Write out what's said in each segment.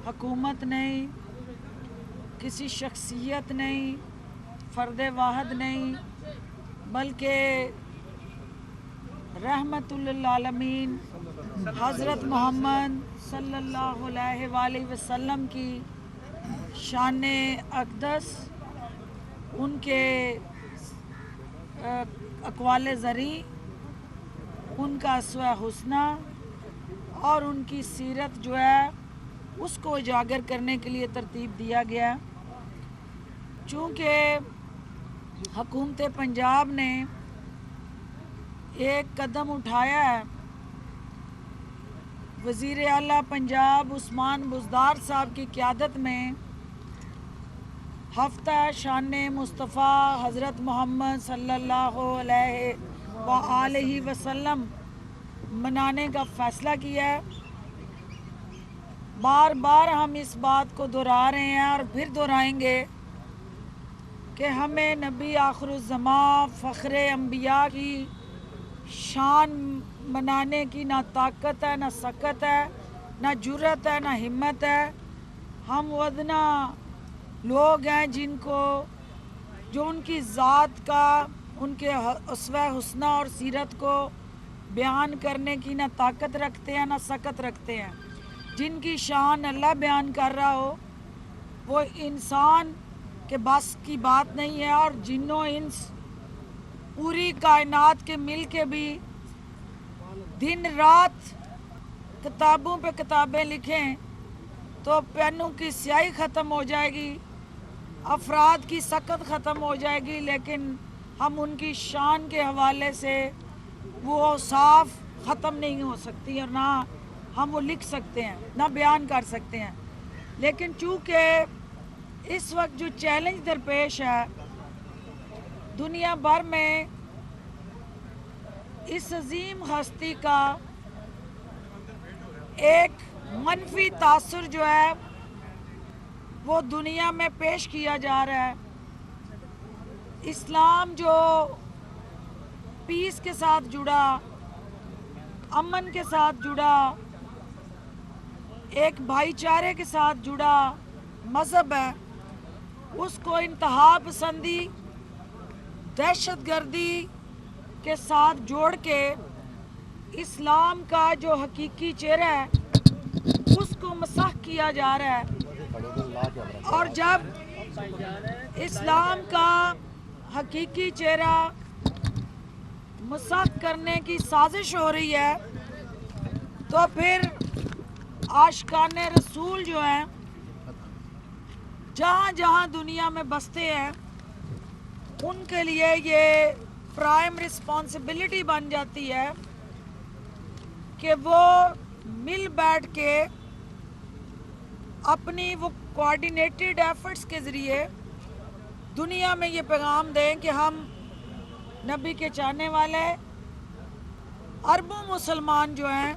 हुकूमत नहीं, किसी शख्सियत नहीं, फ़र्द वाहिद नहीं, बल्कि रहमतुल लिल आलमीन हज़रत मोहम्मद सल्लल्लाहु अलैहि वसल्लम की शान अक़दस, उनके अक़वाल ज़री, उनका अस्वा हुस्ना और उनकी सीरत जो है उसको उजागर करने के लिए तरतीब दिया गया। चूँकि हुकूमत पंजाब ने एक कदम उठाया है, वज़ीर आला पंजाब उस्मान बुज़दार साहब की क़यादत में हफ्ता शान मुस्तफ़ा हज़रत मोहम्मद सल्लल्लाहु अलैहि वसल्लम मनाने का फ़ैसला किया है। बार बार हम इस बात को दोहरा रहे हैं और फिर दोहराएंगे कि हमें नबी आखिरुज़्ज़मां फ़ख्रे अंबिया की शान मनाने की ना ताकत है, ना सकत है, ना जुर्रत है, ना हिम्मत है। हम वदना लोग हैं जो उनकी ज़ात का, उनके अस्वा हुस्ना और सीरत को बयान करने की ना ताकत रखते हैं, ना सकत रखते हैं। जिनकी शान अल्लाह बयान कर रहा हो वो इंसान के बस की बात नहीं है, और जिन्नों इंस पूरी कायनात के मिल के भी दिन रात किताबों पे किताबें लिखें तो पेनों की स्याही ख़त्म हो जाएगी, अफराद की सकत ख़त्म हो जाएगी, लेकिन हम उनकी शान के हवाले से वो साफ ख़त्म नहीं हो सकती और ना हम वो लिख सकते हैं, ना बयान कर सकते हैं। लेकिन चूँकि इस वक्त जो चैलेंज दरपेश है दुनिया भर में, इस अजीम हस्ती का एक मनफी तासुर जो है वो दुनिया में पेश किया जा रहा है। इस्लाम जो पीस के साथ जुड़ा, अमन के साथ जुड़ा, एक भाईचारे के साथ जुड़ा मज़हब है, उसको इंतहा पसंदी, दहशतगर्दी के साथ जोड़ के इस्लाम का जो हकीकी चेहरा है उसको मसाह किया जा रहा है। और जब इस्लाम का हकीकी चेहरा मसाह करने की साजिश हो रही है तो फिर आशिकाने रसूल जो हैं जहाँ जहाँ दुनिया में बसते हैं उनके लिए ये प्राइम रिस्पॉन्सिबिलिटी बन जाती है कि वो मिल बैठ के अपनी वो कोऑर्डिनेटेड एफर्ट्स के ज़रिए दुनिया में ये पैगाम दें कि हम नबी के चाहने वाले अरबों मुसलमान जो हैं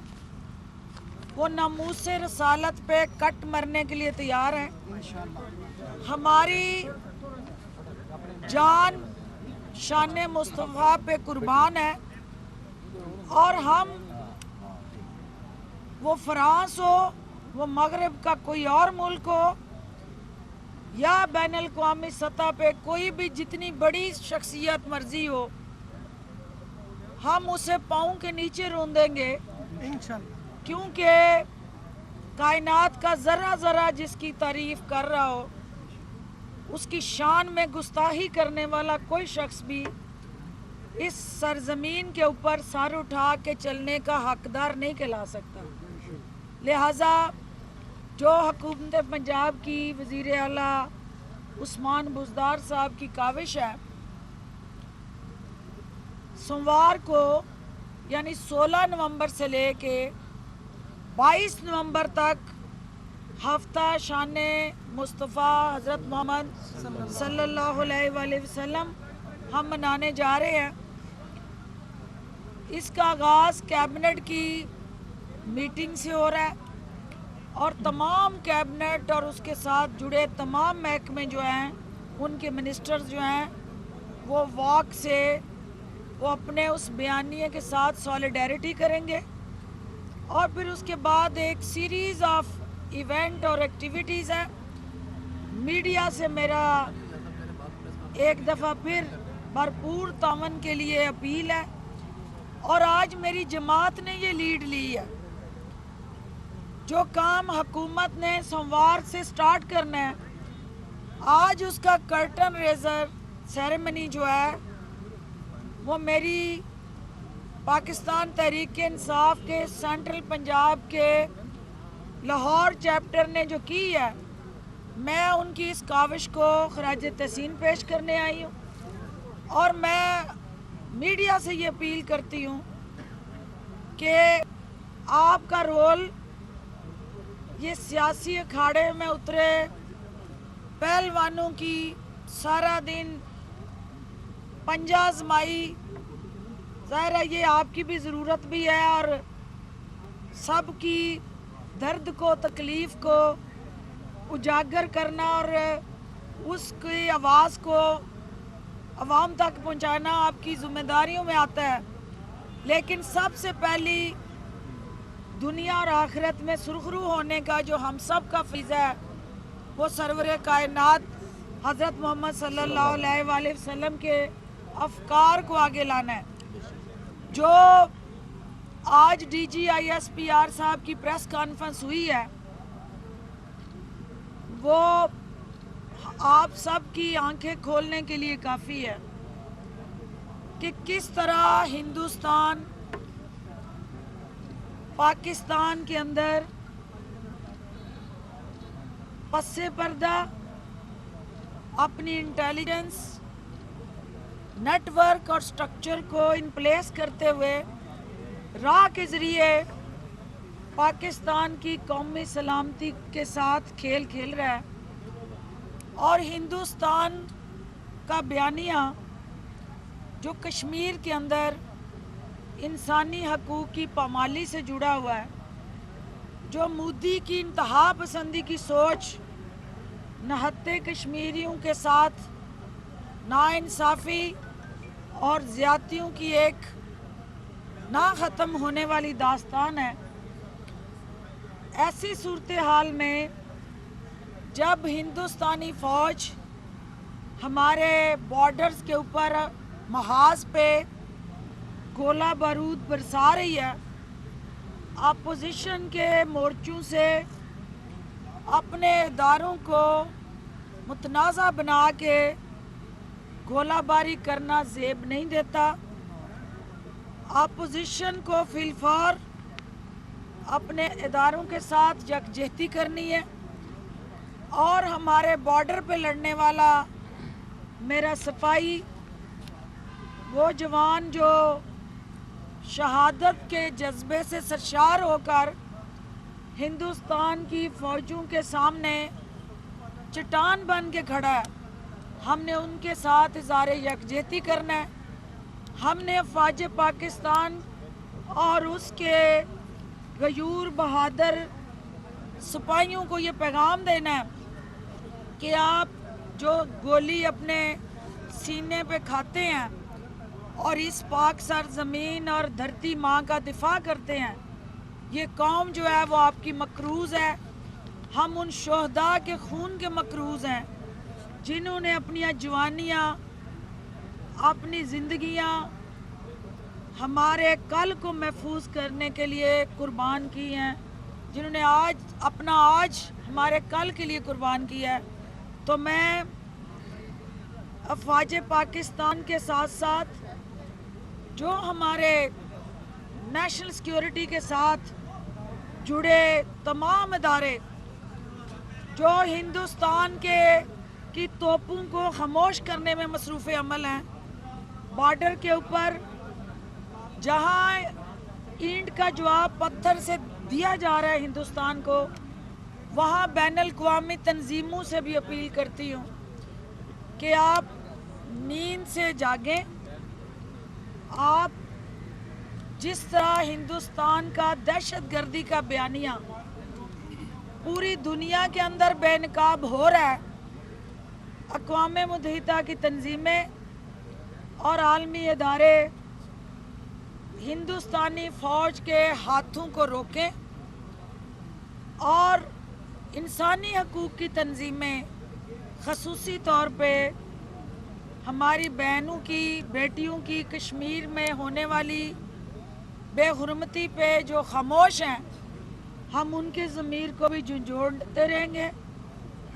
वो नामूस रसालत पे कट मरने के लिए तैयार हैं। हमारी जान शान मुस्तफ़ा पे कुर्बान है, और हम वो फ्रांस हो, वो मगरब का कोई और मुल्क हो, या बैनुल अक़वामी सतह पे कोई भी जितनी बड़ी शख्सियत मर्जी हो, हम उसे पाँव के नीचे रोंदेंगे इंशाअल्लाह। क्योंकि कायनात का ज़रा ज़रा जिसकी तारीफ़ कर रहा हो उसकी शान में गुस्ताही करने वाला कोई शख्स भी इस सरजमीन के ऊपर सर उठा के चलने का हकदार नहीं कहला सकता। लिहाजा जो हुकूमत पंजाब की वज़ीर आला उस्मान बुज़दार साहब की काविश है, सोमवार को यानी 16 नवंबर से लेके 22 नवंबर तक हफ्ता शान मुस्तफ़ा हज़रत मोहम्मद सल्लल्लाहु अलैहि वसल्लम हम मनाने जा रहे हैं। इसका आगाज़ कैबिनेट की मीटिंग से हो रहा है और तमाम कैबिनेट और उसके साथ जुड़े तमाम महकमे जो हैं उनके मिनिस्टर्स जो हैं वो वॉक से वो अपने उस बयानिए के साथ सॉलिडेरिटी करेंगे और फिर उसके बाद एक सीरीज़ ऑफ ایونٹ اور ایکٹیویٹیز ہیں. میڈیا سے میرا ایک دفعہ پھر بھرپور تعاون کے لیے اپیل ہے. اور آج میری جماعت نے یہ لیڈ لی ہے. جو کام حکومت نے سوموار سے سٹارٹ کرنا ہے، آج اس کا کرٹن ریزر سیریمنی جو ہے وہ میری پاکستان تحریک انصاف کے سینٹرل پنجاب کے لاہور چیپٹر نے جو کی ہے، میں ان کی اس کاوش کو خراج تحسین پیش کرنے آئی ہوں. اور میں میڈیا سے یہ اپیل کرتی ہوں کہ آپ کا رول یہ سیاسی اکھاڑے میں اترے پہلوانوں کی سارا دن پنجہ آزمائی، ظاہر ہے یہ آپ کی بھی ضرورت بھی ہے، اور سب کی درد کو تکلیف کو اجاگر کرنا اور اس کی آواز کو عوام تک پہنچانا آپ کی ذمہ داریوں میں آتا ہے. لیکن سب سے پہلی دنیا اور آخرت میں سرخرو ہونے کا جو ہم سب کا فریضہ ہے وہ سرور کائنات حضرت محمد صلی اللہ علیہ وآلہ وسلم کے افکار کو آگے لانا ہے. جو آج D G I S P R صاحب کی پریس کانفرنس ہوئی ہے وہ آپ سب کی آنکھیں کھولنے کے لیے کافی ہے کہ کس طرح ہندوستان پاکستان کے اندر پس پردہ اپنی انٹیلیجنس نیٹ ورک اور سٹرکچر کو ان پلیس کرتے ہوئے راہ کے ذریعے پاکستان کی قومی سلامتی کے ساتھ کھیل کھیل رہا ہے. اور ہندوستان کا بیانیہ جو کشمیر کے اندر انسانی حقوق کی پامالی سے جڑا ہوا ہے، جو مودی کی انتہا پسندی کی سوچ نہتے کشمیریوں کے ساتھ ناانصافی اور زیادتیوں کی ایک نہ ختم ہونے والی داستان ہے، ایسی صورتحال میں جب ہندوستانی فوج ہمارے بارڈرز کے اوپر محاذ پہ گولہ بارود برسا رہی ہے، اپوزیشن کے مورچوں سے اپنے اداروں کو متنازع بنا کے گولہ باری کرنا زیب نہیں دیتا. اپوزیشن کو فی الفور اپنے اداروں کے ساتھ یکجہتی کرنی ہے. اور ہمارے بارڈر پہ لڑنے والا میرا صفائی وہ جوان جو شہادت کے جذبے سے سرشار ہو کر ہندوستان کی فوجوں کے سامنے چٹان بن کے کھڑا ہے، ہم نے ان کے ساتھ اظہار یکجہتی کرنا ہے. ہم نے افواج پاکستان اور اس کے غیور بہادر سپاہیوں کو یہ پیغام دینا ہے کہ آپ جو گولی اپنے سینے پہ کھاتے ہیں اور اس پاک سرزمین اور دھرتی ماں کا دفاع کرتے ہیں، یہ قوم جو ہے وہ آپ کی مقروض ہے. ہم ان شہداء کے خون کے مقروض ہیں جنہوں نے اپنی جوانیاں، اپنی زندگیاں ہمارے کل کو محفوظ کرنے کے لیے قربان کی ہیں، جنہوں نے آج ہمارے کل کے لیے قربان کیا ہے. تو میں افواج پاکستان کے ساتھ ساتھ جو ہمارے نیشنل سیکیورٹی کے ساتھ جڑے تمام ادارے جو ہندوستان کی توپوں کو خاموش کرنے میں مصروف عمل ہیں، بارڈر کے اوپر جہاں اینٹ کا جواب پتھر سے دیا جا رہا ہے ہندوستان کو، وہاں بین الاقوامی تنظیموں سے بھی اپیل کرتی ہوں کہ آپ نیند سے جاگیں. آپ جس طرح ہندوستان کا دہشت گردی کا بیانیہ پوری دنیا کے اندر بے نقاب ہو رہا ہے، اقوام متحدہ کی تنظیمیں اور عالمی ادارے ہندوستانی فوج کے ہاتھوں کو روکیں اور इंसानी हकूक़ की तंजीमें ख़ुसूसी तौर पे हमारी बहनों की, बेटियों की कश्मीर में होने वाली बेहुरमती पे जो खामोश हैं, हम उनके ज़मीर को भी झंझोड़ते रहेंगे।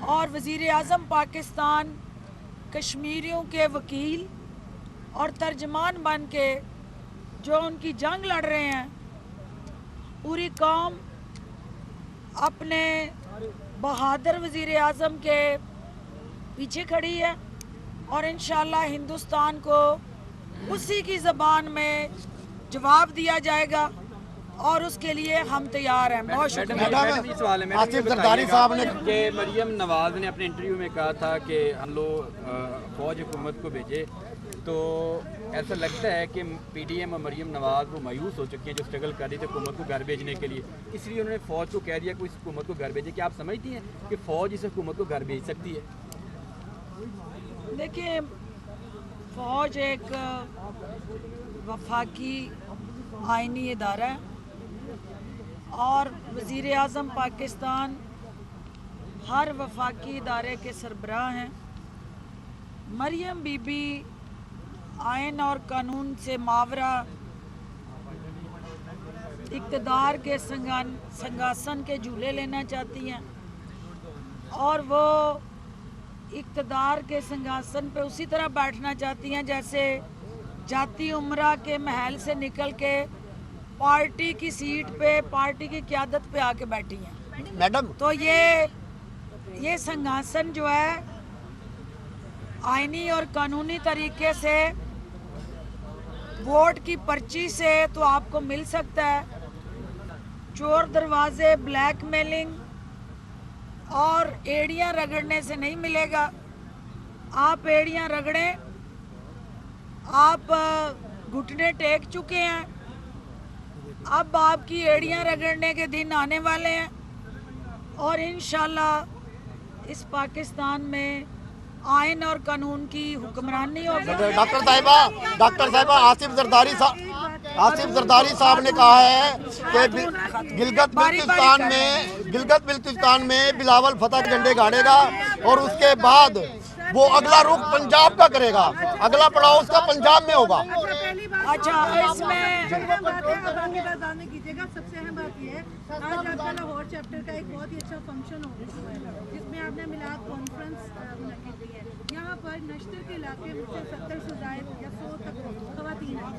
और वज़ीर आज़म पाकिस्तान कश्मीरियों के वकील और तर्जमान बन के जो उनकी जंग लड़ रहे हैं, पूरी कौम अपने बहादुर वज़ीर आज़म के पीछे खड़ी है और इंशाअल्लाह हिंदुस्तान को उसी की ज़बान में जवाब दिया जाएगा और उसके लिए हम तैयार हैं। बहुत शुक्रिया। आसिफ जरदारी साहब ने कि मरियम नवाज़ ने अपने इंटरव्यू में कहा था कि हम लोग फ़ौज हुकूमत को भेजे, तो ऐसा लगता है कि पीडीएम और मरियम नवाज़ वो मायूस हो चुकी हैं जो स्ट्रगल कर रही थी हुकूमत को घर भेजने के लिए, इसलिए उन्होंने फ़ौज को कह दिया कि इस हुकूमत को घर भेजे। क्या आप समझती हैं कि फ़ौज इस हुकूमत को घर भेज सकती है? देखिए, फ़ौज एक वफाकी आइनी इदारा है और वज़ीर आज़म पाकिस्तान हर वफाकी इदारे के सरबराह हैं। मरियम बीबी आइन और कानून से मावरा इक़्तिदार के संगासन के झूले लेना चाहती हैं और वो इक़्तिदार के सिंहासन पे उसी तरह बैठना चाहती हैं जैसे जाती उम्रा के महल से निकल के पार्टी की सीट पे, पार्टी की क़यादत पे आके बैठी हैं। मैडम, तो ये सिंहासन जो है आइनी और कानूनी तरीके से वोट की पर्ची से तो आपको मिल सकता है, चोर दरवाजे, ब्लैकमेलिंग और एड़ियाँ रगड़ने से नहीं मिलेगा। आप एड़ियाँ रगड़ें, आप घुटने टेक चुके हैं, अब आपकी एड़ियाँ रगड़ने के दिन आने वाले हैं और इंशाल्लाह इस पाकिस्तान में आइन और कानून की हुक्मरानी होगी। डॉक्टर साहिबा आसिफ जरदारी साहब ने कहा है कि गिलगित बिल्तिस्तान में बिलावल फतह के झंडे गाड़ेगा और उसके बाद वो अगला रुख पंजाब का करेगा, अगला पड़ाव उसका पंजाब में होगा। अच्छा, इसमें सबसे अहम बात ये है, आज आपका लाहौर चैप्टर का एक बहुत ही अच्छा फंक्शन हो रहा है जिसमें आपने मिलाद कॉन्फ्रेंस मुनक्किद की है। यहाँ पर नश्तर के इलाके में 70 से ज़ायद या 100 तक ख़वातीन हैं।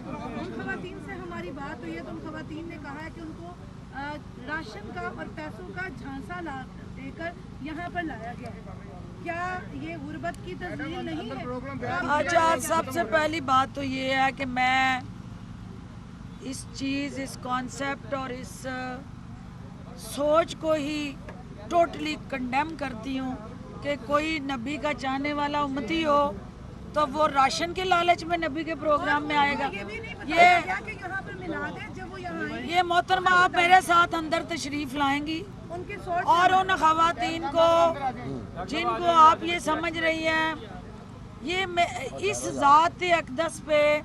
उन ख़वातीन से हमारी बात हुई है तो उन ख़वातीन ने कहा है कि उनको राशन का और पैसों का झांसा देकर यहाँ पर लाया गया है। क्या ये गुर्बत की तस्वीर नहीं है? अच्छा, सबसे पहली बात तो ये है कि मैं इस चीज़, इस कॉन्सेप्ट और इस सोच को ही टोटली कंडेम करती हूँ कि कोई नबी का चाहने वाला उम्मती हो तो वो राशन के लालच में नबी के प्रोग्राम में आएगा। ये मोहतरमा, आप मेरे साथ अंदर तशरीफ़ लाएंगी और उन ख़वातीन को जिनको आप ये समझ रही हैं, ये इस ज़ात अक़दस पे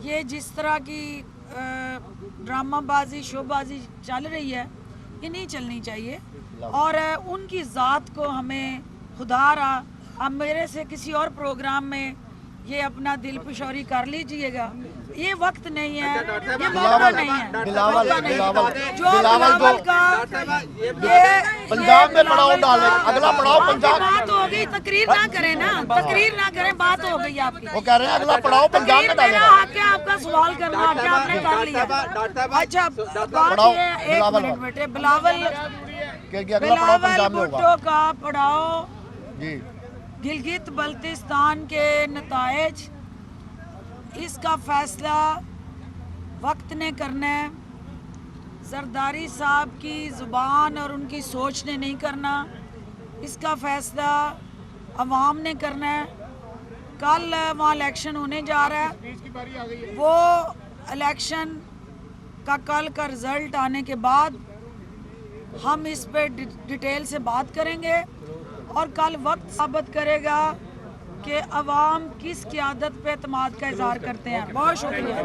ये जिस तरह की ड्रामाबाजी, शोबाजी चल रही है, ये नहीं चलनी चाहिए और उनकी ज़ात को हमें खुदारा, अब मेरे से किसी और प्रोग्राम में ये अपना दिल पेशौरी कर लीजिएगा, ये वक्त नहीं है, ये मौका नहीं है। बिलावल जो बिलावल का ये पंजाब में पड़ाव डाले, अगला पड़ाव पंजाब। बात हो गई, तकरीर ना करें ना, तकरीर ना करें, बात हो गई आपकी। वो कह रहे हैं अगला पड़ाव पंजाब में डालेगा। मेरा हक है आपका सवाल करना, क्या आपने कर लिया। अच्छा, बात ये है, एक मिनट बेटे, बिलावल भुट्टो का पड़ाव जी गिलगित बल्तिस्तान के नतायज, इसका फैसला वक्त ने करना है। जरदारी साहब की ज़ुबान और उनकी सोच ने नहीं करना, इसका फैसला अवाम ने करना है। कल वहाँ इलेक्शन होने जा रहा है, वो इलेक्शन का कल का रिज़ल्ट आने के बाद हम इस पे डिटेल से बात करेंगे और कल वक्त साबित करेगा कि अवाम किस क़यादत पे एतमाद का इज़हार करते हैं। बहुत शुक्रिया।